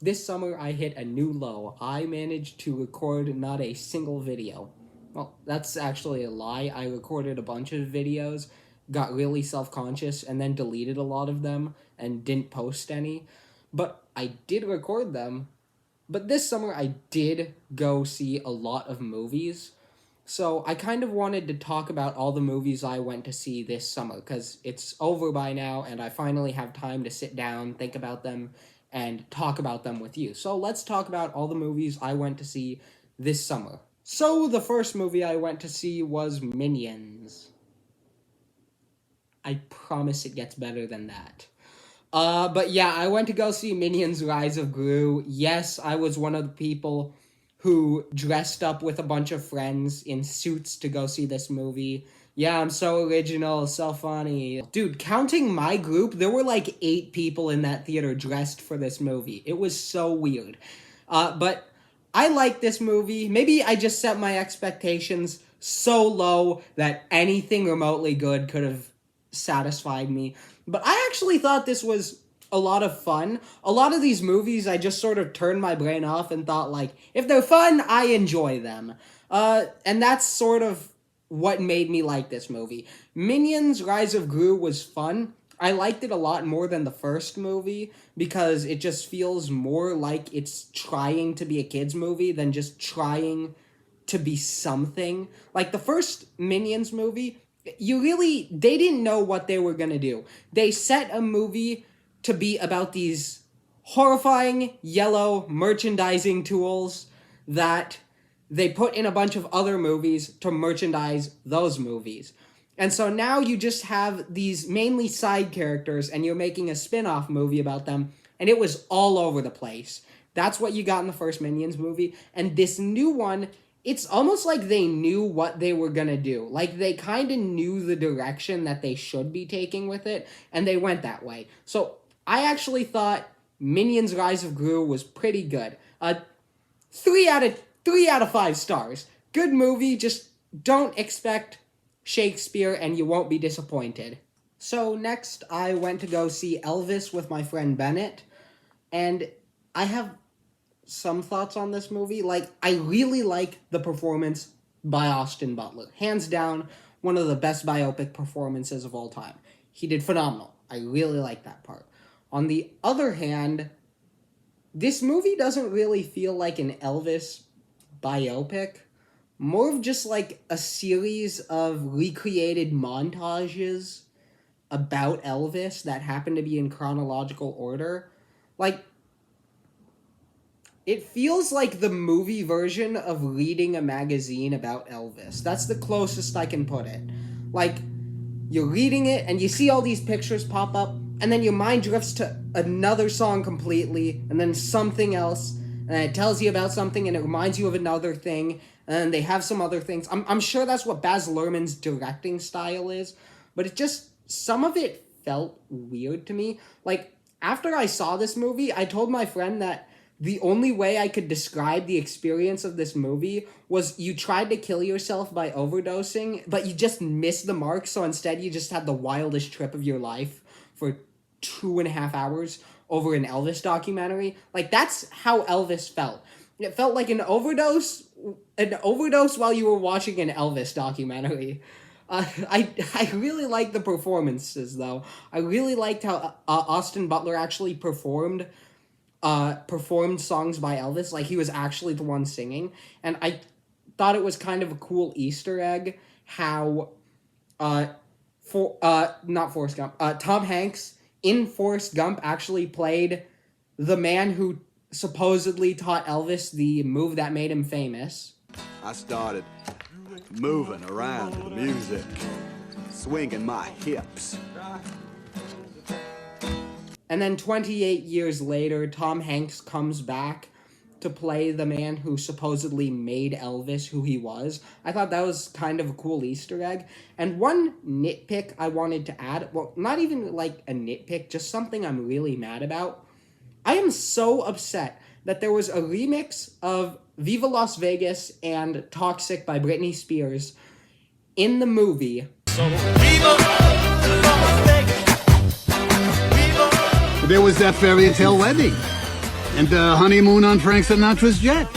This summer, I hit a new low. I managed to record not a single video. Well, that's actually a lie. I recorded a bunch of videos, got really self conscious, and then deleted a lot of them and didn't post any. But I did record them. But this summer, I did go see a lot of movies. So I kind of wanted to talk about all the movies I went to see this summer because it's over by now and I finally have time to sit down, think about them, and talk about them with you. So let's talk about all the movies I went to see this summer. So the first movie I went to see was Minions. I promise it gets better than that. But yeah, I went to go see Minions Rise of Gru. Yes, I was one of the people who dressed up with a bunch of friends in suits to go see this movie. Yeah, I'm so original, so funny. Dude, counting my group, there were like 8 people in that theater dressed for this movie. It was so weird. But I like this movie. Maybe I just set my expectations so low that anything remotely good could have satisfied me. But I actually thought this was a lot of fun. A lot of these movies, I just sort of turned my brain off and thought, like, if they're fun, I enjoy them. And that's sort of what made me like this movie. Minions Rise of Gru was fun. I liked it a lot more than the first movie because it just feels more like it's trying to be a kids movie than just trying to be something. Like the first Minions movie, they didn't know what they were gonna do. They set a movie to be about these horrifying yellow merchandising tools that they put in a bunch of other movies to merchandise those movies. And so now you just have these mainly side characters and you're making a spin-off movie about them, and it was all over the place. That's what you got in the first Minions movie. And this new one, it's almost like they knew what they were gonna do. Like, they kind of knew the direction that they should be taking with it, and they went that way. So, I actually thought Minions Rise of Gru was pretty good. 3 out of 5 stars. Good movie, just don't expect Shakespeare and you won't be disappointed. So next, I went to go see Elvis with my friend Bennett, and I have some thoughts on this movie. Like, I really like the performance by Austin Butler. Hands down, one of the best biopic performances of all time. He did phenomenal. I really like that part. On the other hand, this movie doesn't really feel like an Elvis biopic. More of just like a series of recreated montages about Elvis that happen to be in chronological order. Like, it feels like the movie version of reading a magazine about Elvis. That's the closest I can put it. Like, you're reading it and you see all these pictures pop up, and then your mind drifts to another song completely, and then something else, and it tells you about something, and it reminds you of another thing, and they have some other things. I'm sure that's what Baz Luhrmann's directing style is, but it just, some of it felt weird to me. Like, after I saw this movie, I told my friend that the only way I could describe the experience of this movie was you tried to kill yourself by overdosing, but you just missed the mark, so instead you just had the wildest trip of your life for 2.5 hours over an Elvis documentary. Like, that's how Elvis felt. It felt like an overdose while you were watching an Elvis documentary. I really liked the performances, though. I really liked how Austin Butler actually performed songs by Elvis. Like, he was actually the one singing. And I thought it was kind of a cool Easter egg how not Forrest Gump, Tom Hanks in Forrest Gump actually played the man who supposedly taught Elvis the move that made him famous. I started moving around to the music, swinging my hips. And then 28 years later, Tom Hanks comes back to play the man who supposedly made Elvis who he was. I thought that was kind of a cool Easter egg. And one nitpick I wanted to add, well, not even like a nitpick, just something I'm really mad about. I am so upset that there was a remix of Viva Las Vegas and Toxic by Britney Spears in the movie. So, Viva Las Vegas. There was that fairy tale wedding. And a honeymoon on Frank Sinatra's jet.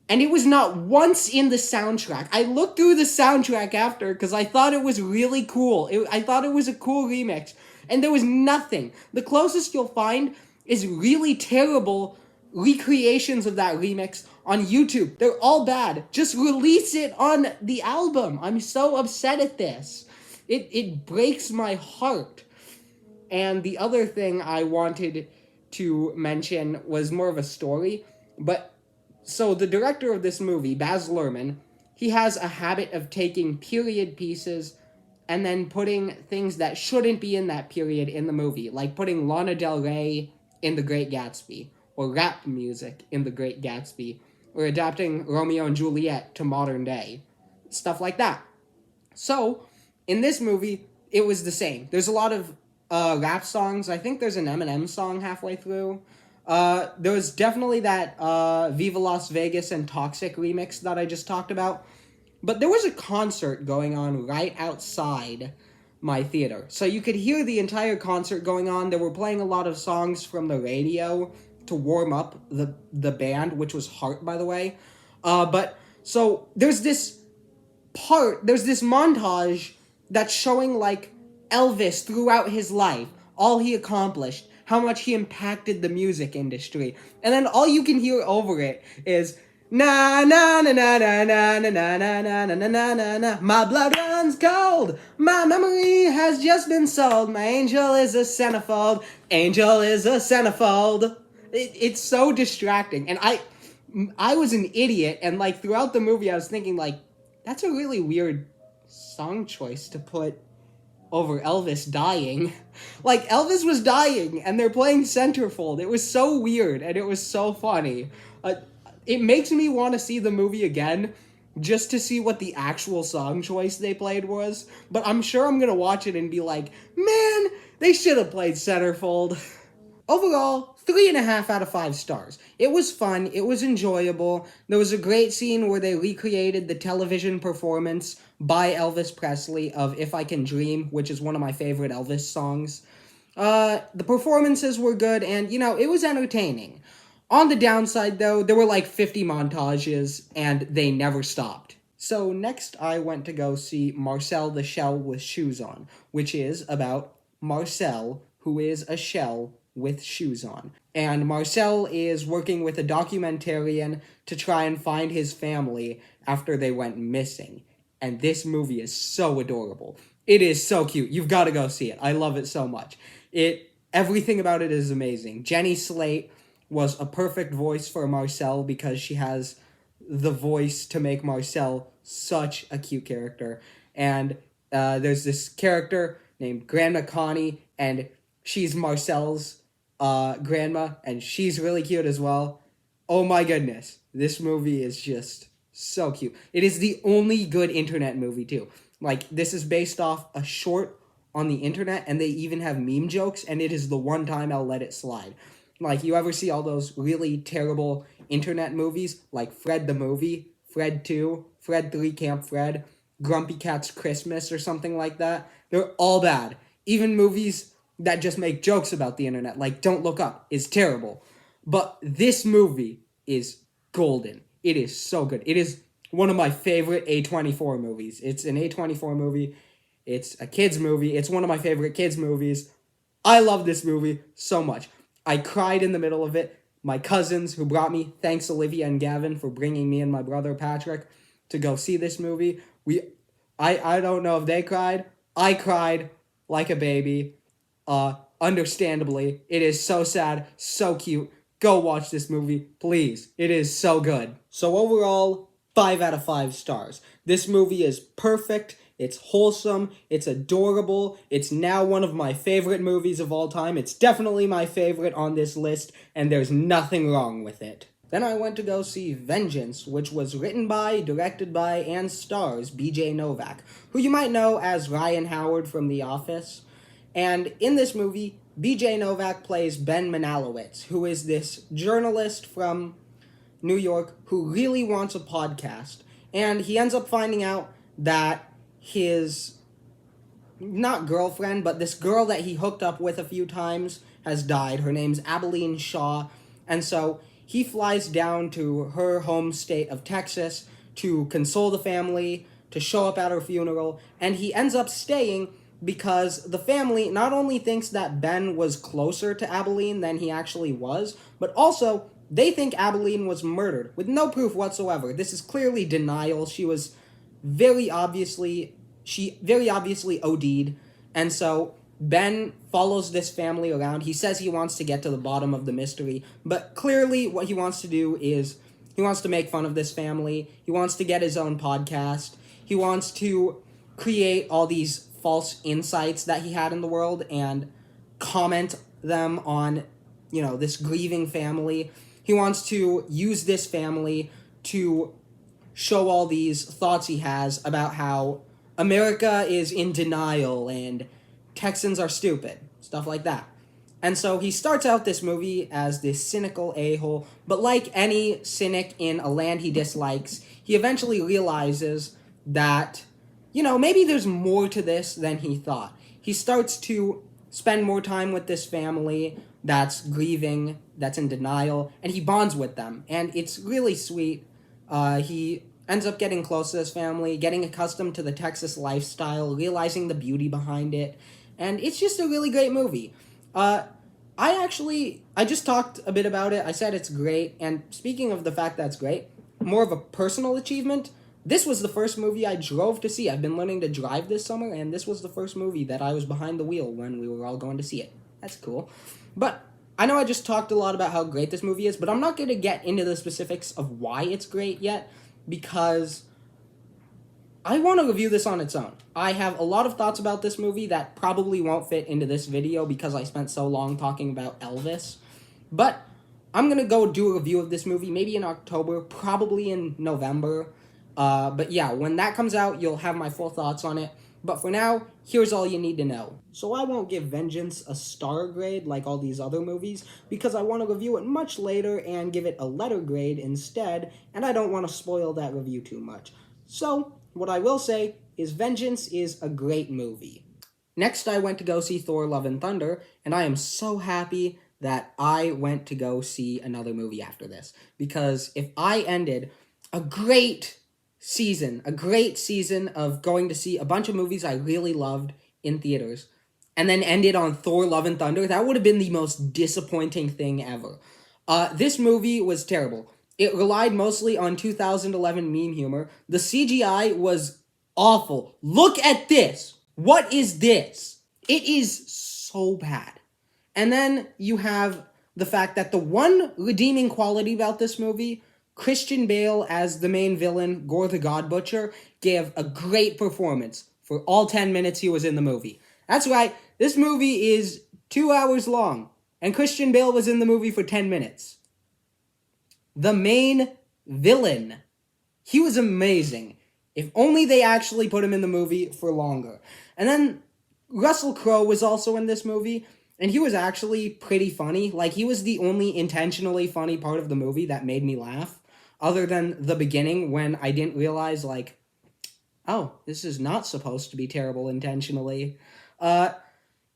And it was not once in the soundtrack. I looked through the soundtrack after because I thought it was really cool. I thought it was a cool remix. And there was nothing. The closest you'll find is really terrible recreations of that remix on YouTube. They're all bad. Just release it on the album. I'm so upset at this. It breaks my heart. And the other thing I wanted to mention was more of a story. So the director of this movie, Baz Luhrmann, he has a habit of taking period pieces and then putting things that shouldn't be in that period in the movie, like putting Lana Del Rey in The Great Gatsby, or rap music in The Great Gatsby, or adapting Romeo and Juliet to modern day. Stuff like that. So, in this movie, it was the same. There's a lot of rap songs. I think there's an Eminem song halfway through. There was definitely that Viva Las Vegas and Toxic remix that I just talked about. But there was a concert going on right outside my theater. So you could hear the entire concert going on. They were playing a lot of songs from the radio to warm up the band, which was Heart, by the way. So there's this montage that's showing, like, Elvis throughout his life, all he accomplished, how much he impacted the music industry. And then all you can hear over it is na na na na na na na na na na na na na na. My blood runs cold. My memory has just been sold. My angel is a centerfold. Angel is a centerfold. It's so distracting. And I was an idiot, and like throughout the movie I was thinking, like, that's a really weird song choice to put over Elvis dying. Like, Elvis was dying, and they're playing Centerfold. It was so weird, and it was so funny. It makes me want to see the movie again, just to see what the actual song choice they played was. But I'm sure I'm gonna watch it and be like, man, they should have played Centerfold. Overall, 3.5 out of 5 stars. It was fun, it was enjoyable. There was a great scene where they recreated the television performance by Elvis Presley of If I Can Dream, which is one of my favorite Elvis songs. The performances were good, and, it was entertaining. On the downside, though, there were like 50 montages, and they never stopped. So next, I went to go see Marcel the Shell with Shoes On, which is about Marcel, who is a shell with shoes on. And Marcel is working with a documentarian to try and find his family after they went missing. And this movie is so adorable. It is so cute. You've got to go see it. I love it so much. Everything about it is amazing. Jenny Slate was a perfect voice for Marcel because she has the voice to make Marcel such a cute character. And there's this character named Grandma Connie, and she's Marcel's grandma, and she's really cute as well. Oh my goodness. This movie is just so cute. It is the only good internet movie, too. Like, this is based off a short on the internet, and they even have meme jokes, and it is the one time I'll let it slide. Like, you ever see all those really terrible internet movies, like Fred the Movie, Fred 2, Fred 3 Camp Fred, Grumpy Cat's Christmas, or something like that? They're all bad. Even movies that just make jokes about the internet, like Don't Look Up, is terrible. But this movie is golden. It is so good. It is one of my favorite A24 movies. It's an A24 movie. It's a kids movie. It's one of my favorite kids movies. I love this movie so much. I cried in the middle of it. My cousins who brought me, thanks Olivia and Gavin for bringing me and my brother Patrick to go see this movie. I don't know if they cried. I cried like a baby. Understandably, it is so sad, so cute. Go watch this movie, please. It is so good. So overall, 5 out of 5 stars. This movie is perfect. It's wholesome. It's adorable. It's now one of my favorite movies of all time. It's definitely my favorite on this list, and there's nothing wrong with it. Then I went to go see Vengeance, which was written by, directed by, and stars B.J. Novak, who you might know as Ryan Howard from The Office. And in this movie, B.J. Novak plays Ben Manalowitz, who is this journalist from New York who really wants a podcast. And he ends up finding out that his, not girlfriend, but this girl that he hooked up with a few times has died. Her name's Abilene Shaw. And so he flies down to her home state of Texas to console the family, to show up at her funeral, and he ends up staying because the family not only thinks that Ben was closer to Abilene than he actually was, but also they think Abilene was murdered with no proof whatsoever. This is clearly denial. She very obviously OD'd, and so Ben follows this family around. He says he wants to get to the bottom of the mystery, but clearly what he wants to do is he wants to make fun of this family. He wants to get his own podcast. He wants to create all these false insights that he had in the world and comment them on, this grieving family. He wants to use this family to show all these thoughts he has about how America is in denial and Texans are stupid, stuff like that. And so he starts out this movie as this cynical a-hole, but like any cynic in a land he dislikes, he eventually realizes that, maybe there's more to this than he thought. He starts to spend more time with this family that's grieving, that's in denial, and he bonds with them. And it's really sweet. He ends up getting close to this family, getting accustomed to the Texas lifestyle, realizing the beauty behind it. And it's just a really great movie. I just talked a bit about it. I said it's great. And speaking of the fact that it's great, more of a personal achievement, this was the first movie I drove to see. I've been learning to drive this summer, and this was the first movie that I was behind the wheel when we were all going to see it. That's cool. But I know I just talked a lot about how great this movie is, but I'm not going to get into the specifics of why it's great yet, because I want to review this on its own. I have a lot of thoughts about this movie that probably won't fit into this video because I spent so long talking about Elvis. But I'm going to go do a review of this movie maybe in October, probably in November. But yeah, when that comes out, you'll have my full thoughts on it. But for now, here's all you need to know. So I won't give Vengeance a star grade like all these other movies, because I want to review it much later and give it a letter grade instead, and I don't want to spoil that review too much. So, what I will say is Vengeance is a great movie. Next, I went to go see Thor: Love and Thunder, and I am so happy that I went to go see another movie after this, because if I ended a great season of going to see a bunch of movies I really loved in theaters, and then ended on Thor: Love and Thunder, that would have been the most disappointing thing ever. This movie was terrible. It relied mostly on 2011 meme humor. The CGI was awful. Look at this. What is this? It is so bad. And then you have the fact that the one redeeming quality about this movie, Christian Bale as the main villain, Gore the God Butcher, gave a great performance for all 10 minutes he was in the movie. That's right, this movie is 2 hours long, and Christian Bale was in the movie for 10 minutes. The main villain. He was amazing. If only they actually put him in the movie for longer. And then Russell Crowe was also in this movie, and he was actually pretty funny. Like, he was the only intentionally funny part of the movie that made me laugh, other than the beginning when I didn't realize, like, oh, this is not supposed to be terrible intentionally.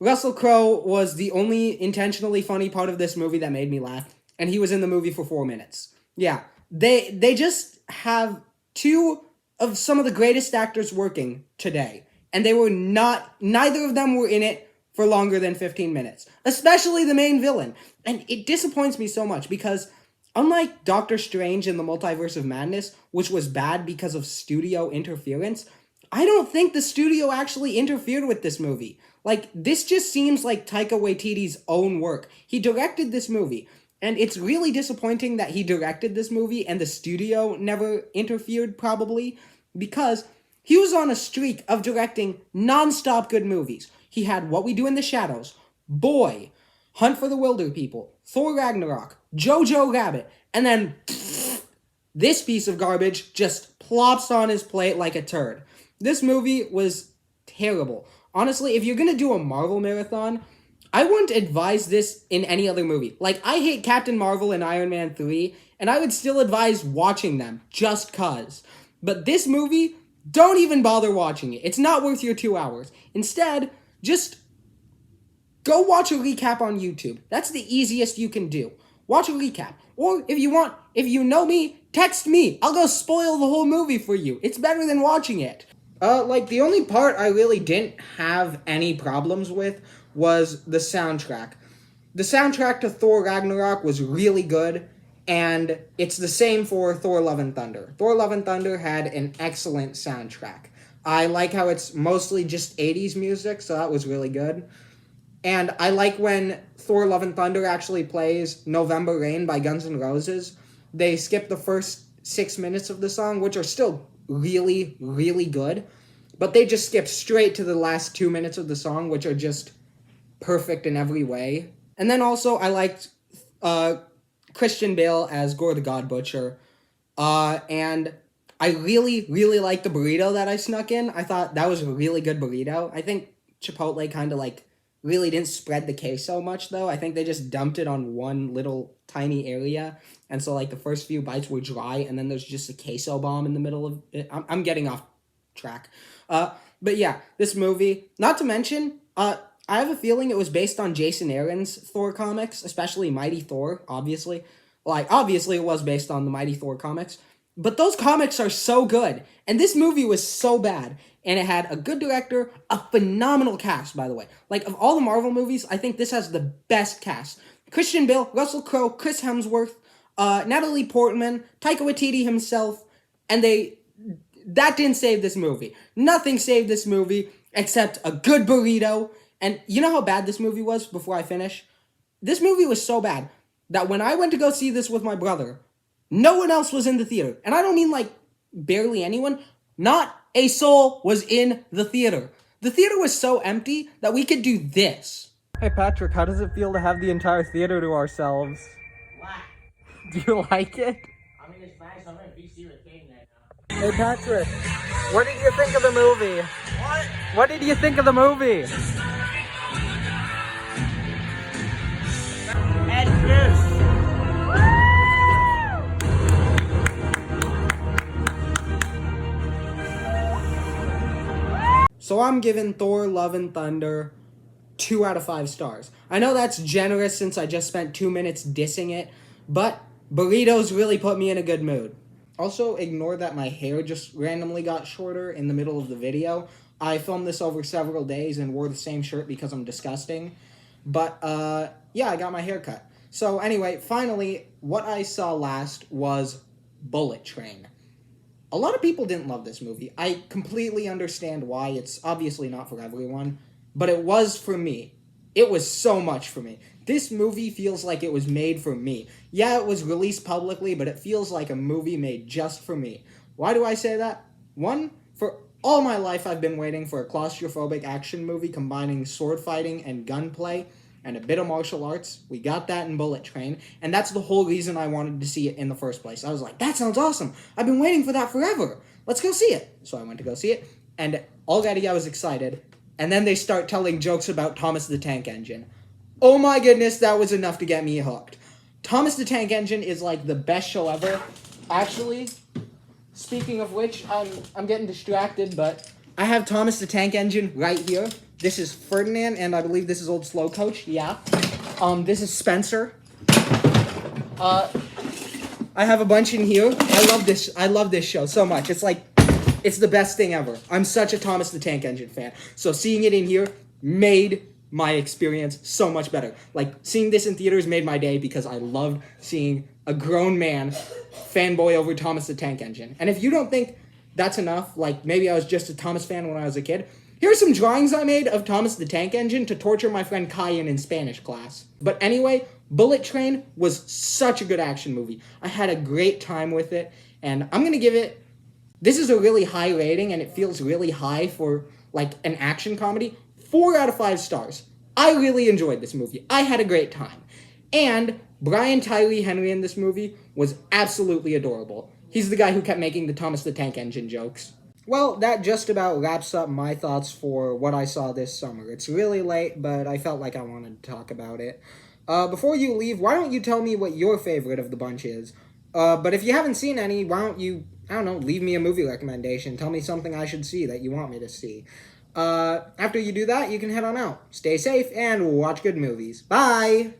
Russell Crowe was the only intentionally funny part of this movie that made me laugh, and he was in the movie for 4 minutes. Yeah, they just have two of some of the greatest actors working today, and neither of them were in it for longer than 15 minutes, especially the main villain. And it disappoints me so much because unlike Doctor Strange in the Multiverse of Madness, which was bad because of studio interference, I don't think the studio actually interfered with this movie. Like, this just seems like Taika Waititi's own work. He directed this movie, and it's really disappointing that he directed this movie and the studio never interfered, probably, because he was on a streak of directing non-stop good movies. He had What We Do in the Shadows, Boy, Hunt for the Wilder People, Thor Ragnarok, Jojo Rabbit, and then this piece of garbage just plops on his plate like a turd. This movie was terrible. Honestly, if you're gonna do a Marvel marathon, I wouldn't advise this in any other movie. Like, I hate Captain Marvel and Iron Man 3, and I would still advise watching them, just cuz. But this movie, don't even bother watching it. It's not worth your 2 hours. Instead, just go watch a recap on YouTube. That's the easiest you can do. watch a recap. Or if you want, if you know me, text me. I'll go spoil the whole movie for you. It's better than watching it. Like, the only part I really didn't have any problems with was the soundtrack. The soundtrack to Thor Ragnarok was really good, and it's the same for Thor Love and Thunder. Thor Love and Thunder had an excellent soundtrack. I like how it's mostly just 80s music, so that was really good. And I like when Thor Love and Thunder actually plays November Rain by Guns N' Roses. They skip the first 6 minutes of the song, which are still really, really good. But they just skip straight to the last 2 minutes of the song, which are just perfect in every way. And then also, I liked Christian Bale as Gore the God Butcher. And I really, really liked the burrito that I snuck in. I thought that was a really good burrito. I think Chipotle kind of like really didn't spread the queso much, though. I think they just dumped it on one little tiny area. And so, like, the first few bites were dry, and then there's just a queso bomb in the middle of it. I'm getting off track. But yeah, this movie, not to mention, I have a feeling it was based on Jason Aaron's Thor comics, especially Mighty Thor, obviously. Like, obviously it was based on the Mighty Thor comics. But those comics are so good. And this movie was so bad. And it had a good director, a phenomenal cast, by the way. Like, of all the Marvel movies, I think this has the best cast. Christian Bale, Russell Crowe, Chris Hemsworth, Natalie Portman, Taika Waititi himself. And that didn't save this movie. Nothing saved this movie except a good burrito. And you know how bad this movie was before I finish? This movie was so bad that when I went to go see this with my brother, no one else was in the theater. And I don't mean like barely anyone. Not a soul was in the theater. The theater was so empty that we could do this. Hey Patrick, how does it feel to have the entire theater to ourselves? What? Do you like it? I mean, it's nice. I'm in BC with King right now. Hey Patrick, what did you think of the movie? What? What did you think of the movie? And this. So I'm giving Thor Love and Thunder 2 out of 5 stars. I know that's generous since I just spent 2 minutes dissing it, but burritos really put me in a good mood. Also, ignore that my hair just randomly got shorter in the middle of the video. I filmed this over several days and wore the same shirt because I'm disgusting. But, yeah, I got my hair cut. So anyway, finally, what I saw last was Bullet Train. A lot of people didn't love this movie. I completely understand why. It's obviously not for everyone, but it was for me. It was so much for me. This movie feels like it was made for me. Yeah, it was released publicly, but it feels like a movie made just for me. Why do I say that? One, for all my life I've been waiting for a claustrophobic action movie combining sword fighting and gunplay and a bit of martial arts. We got that in Bullet Train, and that's the whole reason I wanted to see it in the first place. I was like, that sounds awesome. I've been waiting for that forever. Let's go see it. So I went to go see it, and already I was excited. And then they start telling jokes about Thomas the Tank Engine. Oh my goodness, that was enough to get me hooked. Thomas the Tank Engine is like the best show ever. Actually, speaking of which, I'm getting distracted, but I have Thomas the Tank Engine right here. This is Ferdinand, and I believe this is Old Slow Coach. Yeah. This is Spencer. I have a bunch in here. I love this show so much. It's the best thing ever. I'm such a Thomas the Tank Engine fan. So seeing it in here made my experience so much better. Like, seeing this in theaters made my day because I loved seeing a grown man fanboy over Thomas the Tank Engine. And if you don't think that's enough, like maybe I was just a Thomas fan when I was a kid, here's some drawings I made of Thomas the Tank Engine to torture my friend Kyan in Spanish class. But anyway, Bullet Train was such a good action movie. I had a great time with it, and I'm gonna give it, this is a really high rating, and it feels really high for like an action comedy, 4 out of 5 stars. I really enjoyed this movie. I had a great time. And Brian Tyree Henry in this movie was absolutely adorable. He's the guy who kept making the Thomas the Tank Engine jokes. Well, that just about wraps up my thoughts for what I saw this summer. It's really late, but I felt like I wanted to talk about it. Before you leave, why don't you tell me what your favorite of the bunch is? But if you haven't seen any, why don't you, I don't know, leave me a movie recommendation. Tell me something I should see that you want me to see. After you do that, you can head on out. Stay safe and watch good movies. Bye!